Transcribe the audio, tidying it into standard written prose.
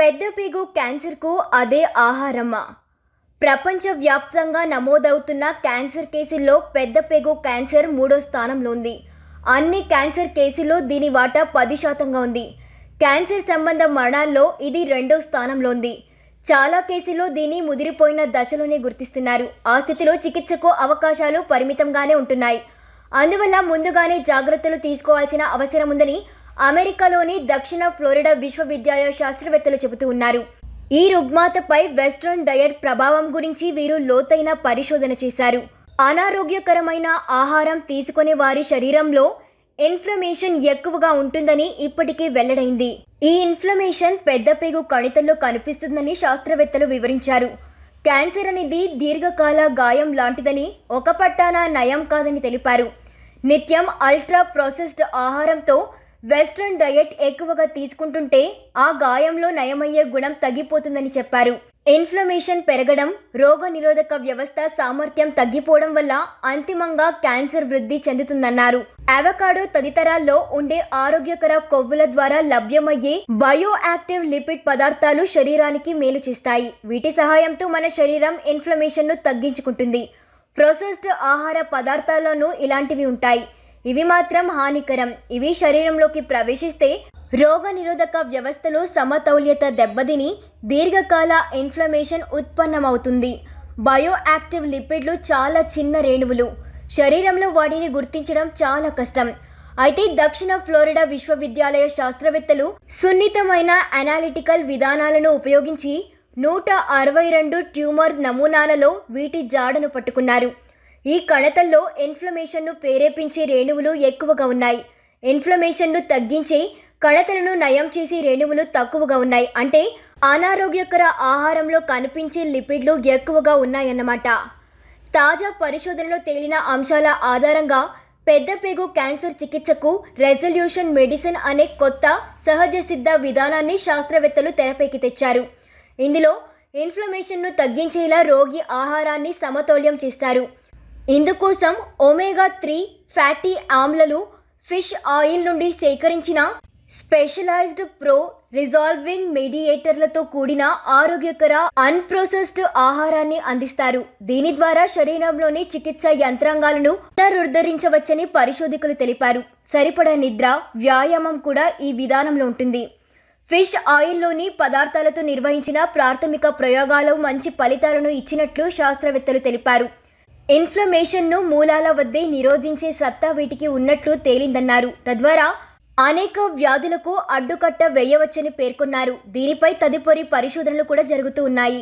పెద్ద పేగు క్యాన్సర్కు అదే ఆహారమా? ప్రపంచవ్యాప్తంగా నమోదవుతున్న క్యాన్సర్ కేసుల్లో పెద్ద పేగు క్యాన్సర్ 3వ స్థానంలో ఉంది. అన్ని క్యాన్సర్ కేసుల్లో దీని వాటా 10% ఉంది. క్యాన్సర్ సంబంధ మరణాల్లో ఇది 2వ స్థానంలో ఉంది. చాలా కేసుల్లో దీన్ని ముదిరిపోయిన దశలోనే గుర్తిస్తున్నారు. ఆ స్థితిలో చికిత్సకు అవకాశాలు పరిమితంగానే ఉంటున్నాయి. అందువల్ల ముందుగానే జాగ్రత్తలు తీసుకోవాల్సిన అవసరం ఉందని అమెరికాలోని దక్షిణ ఫ్లోరిడా విశ్వవిద్యాలయ శాస్త్రవేత్తలు చెబుతూ ఉన్నారు. ఈ రుగ్మతపై వెస్ట్రన్ డయట్ ప్రభావం గురించి వీరు లోతైన పరిశోధన చేశారు. అనారోగ్యకరమైన ఆహారం తీసుకునే వారి శరీరంలో ఇన్ఫ్లమేషన్ ఎక్కువగా ఉంటుందని ఇప్పటికీ వెల్లడైంది. ఈ ఇన్ఫ్లమేషన్ పెద్ద పేగు కణితుల్లో కనిపిస్తుందని శాస్త్రవేత్తలు వివరించారు. క్యాన్సర్ అనేది దీర్ఘకాల గాయం లాంటిదని, ఒక పట్టాన నయం కాదని తెలిపారు. నిత్యం అల్ట్రా ప్రాసెస్డ్ ఆహారంతో వెస్ట్రన్ డయట్ ఎక్కువగా తీసుకుంటుంటే ఆ గాయంలో నయమయ్యే గుణం తగ్గిపోతుందని చెప్పారు. ఇన్ఫ్లమేషన్ పెరగడం, రోగనిరోధక వ్యవస్థ సామర్థ్యం తగ్గిపోవడం వల్ల అంతిమంగా క్యాన్సర్ వృద్ధి చెందుతుందన్నారు. అవకాడో తదితరాల్లో ఉండే ఆరోగ్యకర కొవ్వుల ద్వారా లభ్యమయ్యే బయో యాక్టివ్ లిపిడ్ పదార్థాలు శరీరానికి మేలు చేస్తాయి. వీటి సహాయంతో మన శరీరం ఇన్ఫ్లమేషన్ను తగ్గించుకుంటుంది. ప్రాసెస్డ్ ఆహార పదార్థాల్లోనూ ఇలాంటివి ఉంటాయి. ఇవి మాత్రం హానికరం. ఇవి శరీరంలోకి ప్రవేశిస్తే రోగనిరోధక వ్యవస్థలో సమతౌల్యత దెబ్బతిని దీర్ఘకాల ఇన్ఫ్లమేషన్ ఉత్పన్నమవుతుంది. బయో యాక్టివ్ లిపిడ్లు చాలా చిన్న రేణువులు. శరీరంలో వాటిని గుర్తించడం చాలా కష్టం. అయితే దక్షిణ ఫ్లోరిడా విశ్వవిద్యాలయ శాస్త్రవేత్తలు సున్నితమైన అనాలిటికల్ విధానాలను ఉపయోగించి 162 ట్యూమర్ నమూనాలలో వీటి జాడను పట్టుకున్నారు. ఈ కణతల్లో ఇన్ఫ్లమేషన్ను ప్రేరేపించే రేణువులు ఎక్కువగా ఉన్నాయి. ఇన్ఫ్లమేషన్ను తగ్గించే కణతలను నయం చేసే రేణువులు తక్కువగా ఉన్నాయి. అంటే అనారోగ్యకర ఆహారంలో కనిపించే లిపిడ్లు ఎక్కువగా ఉన్నాయన్నమాట. తాజా పరిశోధనలో తేలిన అంశాల ఆధారంగా పెద్ద పేగు క్యాన్సర్ చికిత్సకు రెజల్యూషన్ మెడిసిన్ అనే కొత్త సహజ సిద్ధ విధానాన్ని శాస్త్రవేత్తలు తెరపైకి తెచ్చారు. ఇందులో ఇన్ఫ్లమేషన్ను తగ్గించేలా రోగి ఆహారాన్ని సమతౌల్యం చేస్తారు. ఇందుకోసం ఒమేగా 3 ఫ్యాటీ ఆమ్లాలు, ఫిష్ ఆయిల్ నుండి సేకరించిన స్పెషలైజ్డ్ ప్రో రిజాల్వింగ్ మీడియేటర్లతో కూడిన ఆరోగ్యకర అన్ప్రోసెస్డ్ ఆహారాన్ని అందిస్తారు. దీని ద్వారా శరీరంలోని చికిత్స యంత్రాంగాలను పునరుద్ధరించవచ్చని పరిశోధకులు తెలిపారు. సరిపడా నిద్ర, వ్యాయామం కూడా ఈ విధానంలో ఉంటుంది. ఫిష్ ఆయిల్లోని పదార్థాలతో నిర్వహించిన ప్రాథమిక ప్రయోగాలు మంచి ఫలితాలను ఇచ్చినట్లు శాస్త్రవేత్తలు తెలిపారు. ఇన్ఫ్లమేషన్ను మూలాల వద్దే నిరోధించే సత్తా వీటికి ఉన్నట్లు తేలిందన్నారు. తద్వారా అనేక వ్యాధులకు అడ్డుకట్ట వేయవచ్చని పేర్కొన్నారు. దీనిపై తదుపరి పరిశోధనలు కూడా జరుగుతూ ఉన్నాయి.